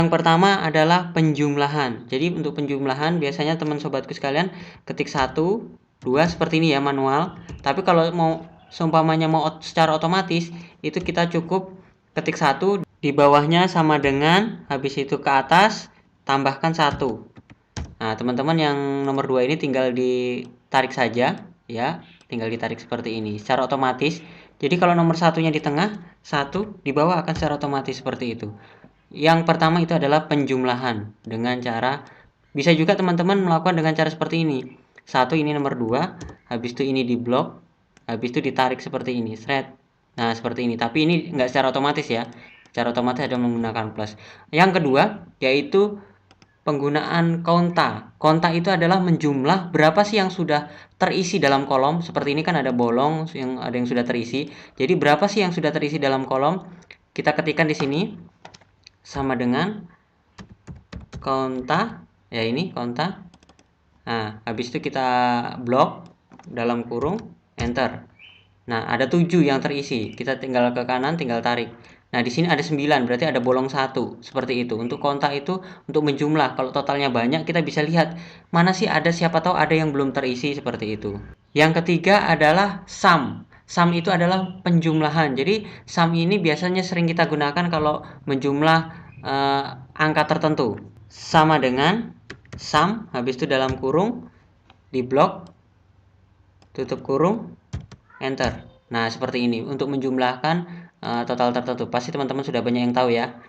Yang pertama adalah penjumlahan. Jadi untuk penjumlahan biasanya teman sobatku sekalian ketik 1, 2 seperti ini ya manual. Tapi kalau mau seumpamanya mau secara otomatis itu kita cukup ketik 1, di bawahnya sama dengan, habis itu ke atas tambahkan 1. Nah, teman-teman yang nomor 2 ini tinggal ditarik saja ya, tinggal ditarik seperti ini secara otomatis. Jadi kalau nomor satunya di tengah, 1 di bawah akan secara otomatis seperti itu. Yang pertama itu adalah penjumlahan dengan cara, bisa juga teman-teman melakukan dengan cara seperti ini. Satu ini nomor 2, habis itu ini di blok, habis itu ditarik seperti ini, thread. Nah, seperti ini. Tapi ini enggak secara otomatis ya. Secara otomatis ada menggunakan plus. Yang kedua yaitu penggunaan konta. Konta itu adalah menjumlah berapa sih yang sudah terisi dalam kolom. Seperti ini kan ada bolong, yang ada yang sudah terisi. Jadi berapa sih yang sudah terisi dalam kolom? Kita ketikkan di sini sama dengan konta, ya ini konta. Nah, habis itu kita blok dalam kurung enter. Nah, ada 7 yang terisi. Kita tinggal ke kanan, tinggal tarik. Nah, di sini ada 9, berarti ada bolong 1. Seperti itu. Untuk konta itu untuk menjumlah. Kalau totalnya banyak, kita bisa lihat mana sih ada, siapa tahu ada yang belum terisi seperti itu. Yang ketiga adalah sum. Sum itu adalah penjumlahan. Jadi, sum ini biasanya sering kita gunakan kalau menjumlah angka tertentu. Sama dengan sum, habis itu dalam kurung, di blok, tutup kurung, enter. Nah, seperti ini untuk menjumlahkan total tertentu. Pasti teman-teman sudah banyak yang tahu ya.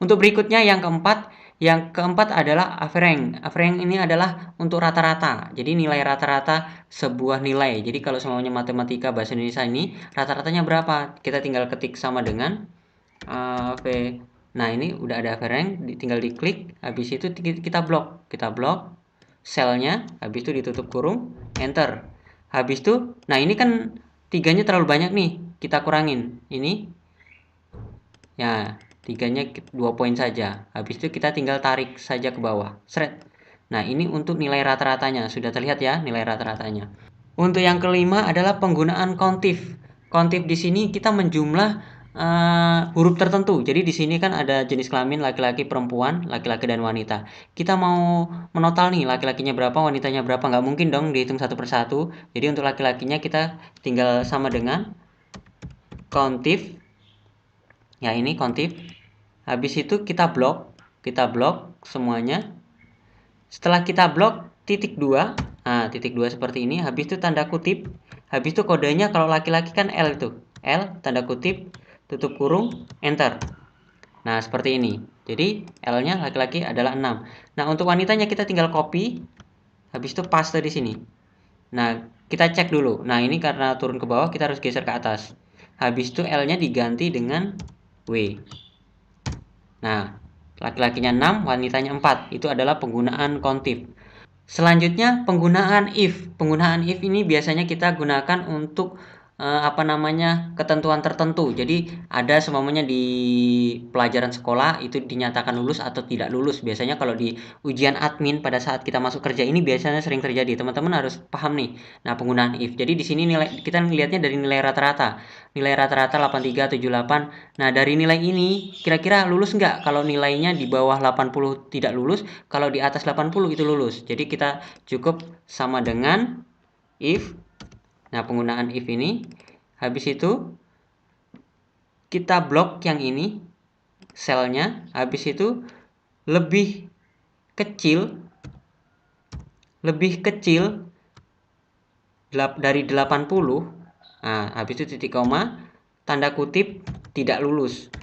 Untuk berikutnya yang keempat adalah average. Average ini adalah untuk rata-rata. Jadi nilai rata-rata sebuah nilai. Jadi kalau semuanya matematika bahasa Indonesia ini rata-ratanya berapa? Kita tinggal ketik sama dengan Nah, ini udah ada average, tinggal diklik, habis itu kita blok. Kita blok selnya, habis itu ditutup kurung, enter. Habis itu, nah ini kan 3-nya terlalu banyak nih, kita kurangin. Ini ya, 3-nya 2 poin saja. Habis itu kita tinggal tarik saja ke bawah. Seret. Nah, ini untuk nilai rata-ratanya. Sudah terlihat ya nilai rata-ratanya. Untuk yang kelima adalah penggunaan kontif. Kontif di sini kita menjumlah huruf tertentu. Jadi di sini kan ada jenis kelamin laki-laki, perempuan, laki-laki dan wanita. Kita mau menotal nih laki-lakinya berapa, wanitanya berapa, nggak mungkin dong dihitung satu persatu. Jadi untuk laki-lakinya kita tinggal sama dengan kontif. Ya ini kontif. Habis itu kita blok semuanya. Setelah kita blok titik 2, nah titik 2 seperti ini, habis itu tanda kutip, habis itu kodenya kalau laki-laki kan L itu, L tanda kutip, tutup kurung, enter. Nah seperti ini, jadi L-nya laki-laki adalah 6. Nah untuk wanitanya kita tinggal copy, habis itu paste di sini. Nah kita cek dulu, nah ini karena turun ke bawah kita harus geser ke atas. Habis itu L-nya diganti dengan W. Nah laki-lakinya 6, wanitanya 4. Itu adalah penggunaan kontif. Selanjutnya penggunaan if. Penggunaan if ini biasanya kita gunakan untuk ketentuan tertentu. Jadi ada semuanya di pelajaran sekolah itu dinyatakan lulus atau tidak lulus. Biasanya kalau di ujian admin pada saat kita masuk kerja ini biasanya sering terjadi. Teman-teman harus paham nih. Nah, penggunaan if. Jadi di sini kita lihatnya dari nilai rata-rata. Nilai rata-rata 83, 78. Nah, dari nilai ini kira-kira lulus nggak? Kalau nilainya di bawah 80 tidak lulus, kalau di atas 80 itu lulus. Jadi kita cukup sama dengan if. Nah, penggunaan if ini, habis itu kita blok yang ini, selnya, habis itu lebih kecil dari 80. Nah, habis itu titik koma, tanda kutip tidak lulus.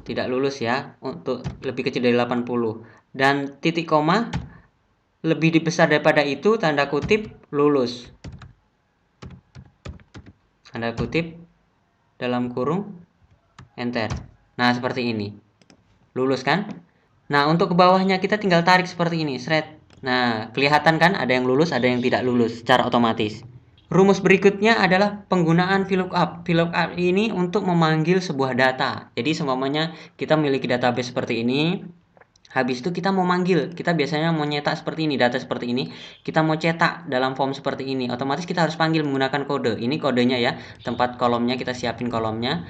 Tidak lulus ya, untuk lebih kecil dari 80. Dan titik koma lebih besar daripada itu, tanda kutip lulus. Tanda kutip dalam kurung enter. Nah, seperti ini. Lulus kan? Nah, untuk ke bawahnya kita tinggal tarik seperti ini, thread. Nah, kelihatan kan ada yang lulus, ada yang tidak lulus secara otomatis. Rumus berikutnya adalah penggunaan VLOOKUP. VLOOKUP ini untuk memanggil sebuah data. Jadi, seumpamanya kita memiliki database seperti ini. Habis itu kita mau manggil, kita biasanya mau nyetak seperti ini, data seperti ini, kita mau cetak dalam form seperti ini, otomatis kita harus panggil menggunakan kode. Ini kodenya ya, tempat kolomnya kita siapin kolomnya.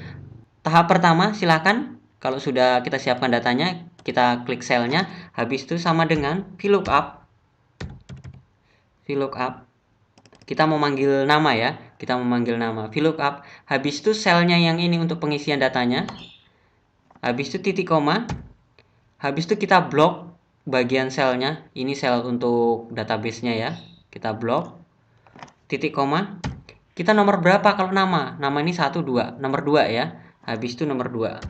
Tahap pertama silakan kalau sudah kita siapkan datanya, kita klik selnya, habis itu sama dengan VLOOKUP. Kita mau manggil nama ya, kita mau manggil nama VLOOKUP. Habis itu selnya yang ini untuk pengisian datanya. Habis itu titik koma. Habis itu kita blok bagian selnya. Ini sel untuk database-nya ya. Kita blok. Titik koma. Kita nomor berapa kalau nama? Nama ini 1, 2. Nomor 2 ya. Habis itu nomor 2.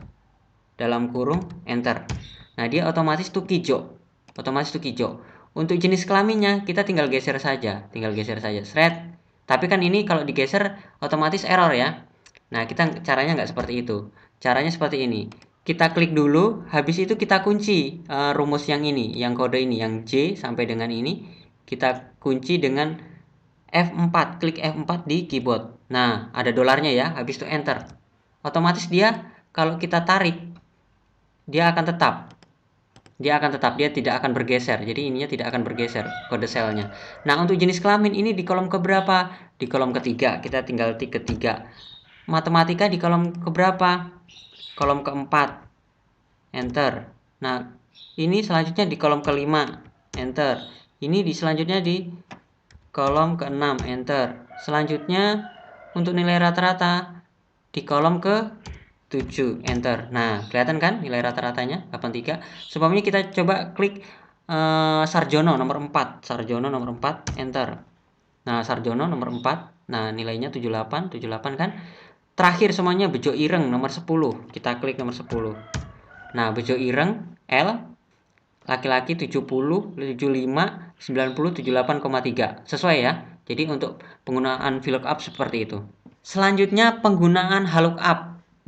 Dalam kurung enter. Nah, dia otomatis tuh hijau. Untuk jenis kelaminnya kita tinggal geser saja, Shred. Tapi kan ini kalau digeser otomatis error ya. Nah, kita caranya nggak seperti itu. Caranya seperti ini. Kita klik dulu, habis itu kita kunci rumus yang ini, yang kode ini, yang J sampai dengan ini. Kita kunci dengan F4, klik F4 di keyboard. Nah, ada dolarnya ya, habis itu enter. Otomatis dia kalau kita tarik, dia akan tetap, dia tidak akan bergeser. Jadi ininya tidak akan bergeser kode selnya. Nah, untuk jenis kelamin ini di kolom keberapa? Di kolom ketiga. Kita tinggal tik ketiga. Matematika di kolom keberapa? Kolom keempat. Enter. Nah, ini selanjutnya di kolom kelima. Enter. Ini selanjutnya di kolom ke-6. Enter. Selanjutnya untuk nilai rata-rata di kolom ke-7. Enter. Nah, kelihatan kan nilai rata-ratanya 83. Sebelumnya kita coba klik Sarjono nomor 4. Enter. Nah, Sarjono nomor 4. Nah, nilainya 78 kan. Terakhir semuanya Bejo Ireng nomor 10. Kita klik nomor 10. Nah, Bejo Ireng L laki-laki 70, 75, 90, 78,3. Sesuai ya. Jadi untuk penggunaan VLOOKUP seperti itu. Selanjutnya penggunaan HLOOKUP.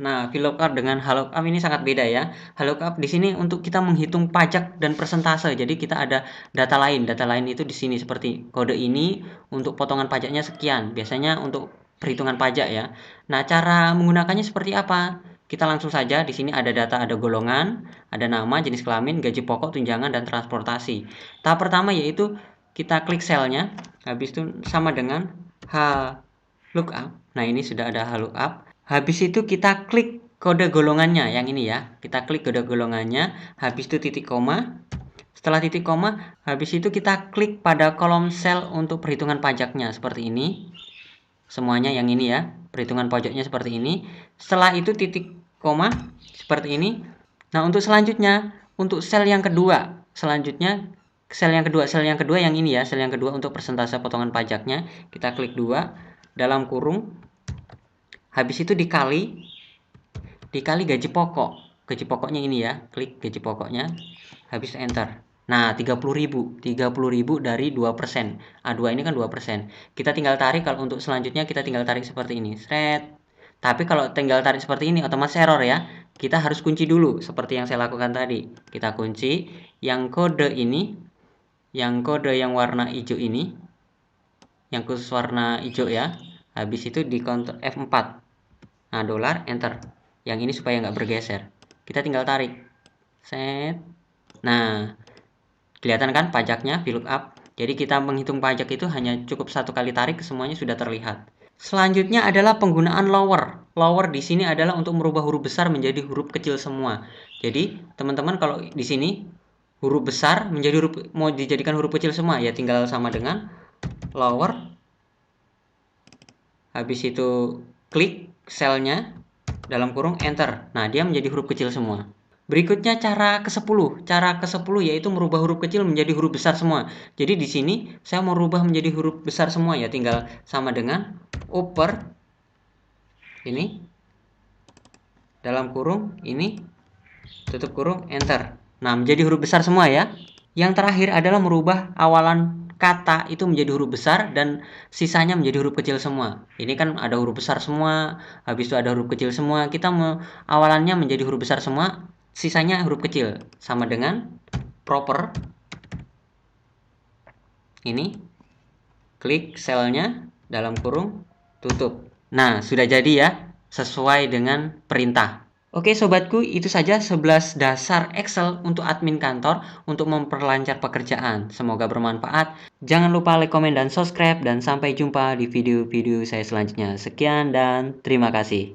Nah, VLOOKUP dengan HLOOKUP ini sangat beda ya. HLOOKUP di sini untuk kita menghitung pajak dan persentase. Jadi kita ada data lain. Data lain itu di sini seperti kode ini untuk potongan pajaknya sekian. Biasanya untuk perhitungan pajak ya. Nah, cara menggunakannya seperti apa? Kita langsung saja, di sini ada data, ada golongan, ada nama, jenis kelamin, gaji pokok, tunjangan, dan transportasi. Tahap pertama yaitu kita klik selnya, habis itu sama dengan HLOOKUP. Nah, ini sudah ada HLOOKUP. Habis itu kita klik kode golongannya, yang ini ya. Kita klik kode golongannya, habis itu titik koma. Setelah titik koma, habis itu kita klik pada kolom sel untuk perhitungan pajaknya, seperti ini. Semuanya yang ini ya, perhitungan pajaknya seperti ini. Setelah itu titik koma seperti ini. Nah, untuk selanjutnya, untuk sel yang kedua, sel yang kedua yang ini ya, sel yang kedua untuk persentase potongan pajaknya, kita klik 2 dalam kurung. Habis itu dikali gaji pokok. Gaji pokoknya ini ya, klik gaji pokoknya. Habis enter. Nah, 30.000 dari 2%. A2 ini kan 2%. Kita tinggal tarik, kalau untuk selanjutnya kita tinggal tarik seperti ini. Shred. Tapi kalau tinggal tarik seperti ini otomatis error ya. Kita harus kunci dulu seperti yang saya lakukan tadi. Kita kunci yang kode ini, yang kode yang warna hijau ini, yang khusus warna hijau ya. Habis itu di counter F4. Nah, dolar enter. Yang ini supaya nggak bergeser. Kita tinggal tarik. Set. Nah, kelihatan kan pajaknya VLOOKUP. Jadi kita menghitung pajak itu hanya cukup satu kali tarik, semuanya sudah terlihat. Selanjutnya adalah penggunaan lower. Lower di sini adalah untuk merubah huruf besar menjadi huruf kecil semua. Jadi, teman-teman kalau di sini huruf besar menjadi mau dijadikan huruf kecil semua, ya tinggal sama dengan lower. Habis itu klik selnya dalam kurung enter. Nah, dia menjadi huruf kecil semua. Berikutnya cara ke-10. Cara ke-10 yaitu merubah huruf kecil menjadi huruf besar semua. Jadi di sini saya mau rubah menjadi huruf besar semua ya, tinggal sama dengan upper ini dalam kurung ini tutup kurung enter. Nah, menjadi huruf besar semua ya. Yang terakhir adalah merubah awalan kata itu menjadi huruf besar dan sisanya menjadi huruf kecil semua. Ini kan ada huruf besar semua, habis itu ada huruf kecil semua. Kita awalannya menjadi huruf besar semua, sisanya huruf kecil, sama dengan proper ini, klik selnya dalam kurung tutup. Nah, sudah jadi ya, sesuai dengan perintah. Oke sobatku, itu saja 11 dasar Excel untuk admin kantor untuk memperlancar pekerjaan. Semoga bermanfaat. Jangan lupa like, komen, dan subscribe, dan sampai jumpa di video-video saya selanjutnya. Sekian dan terima kasih.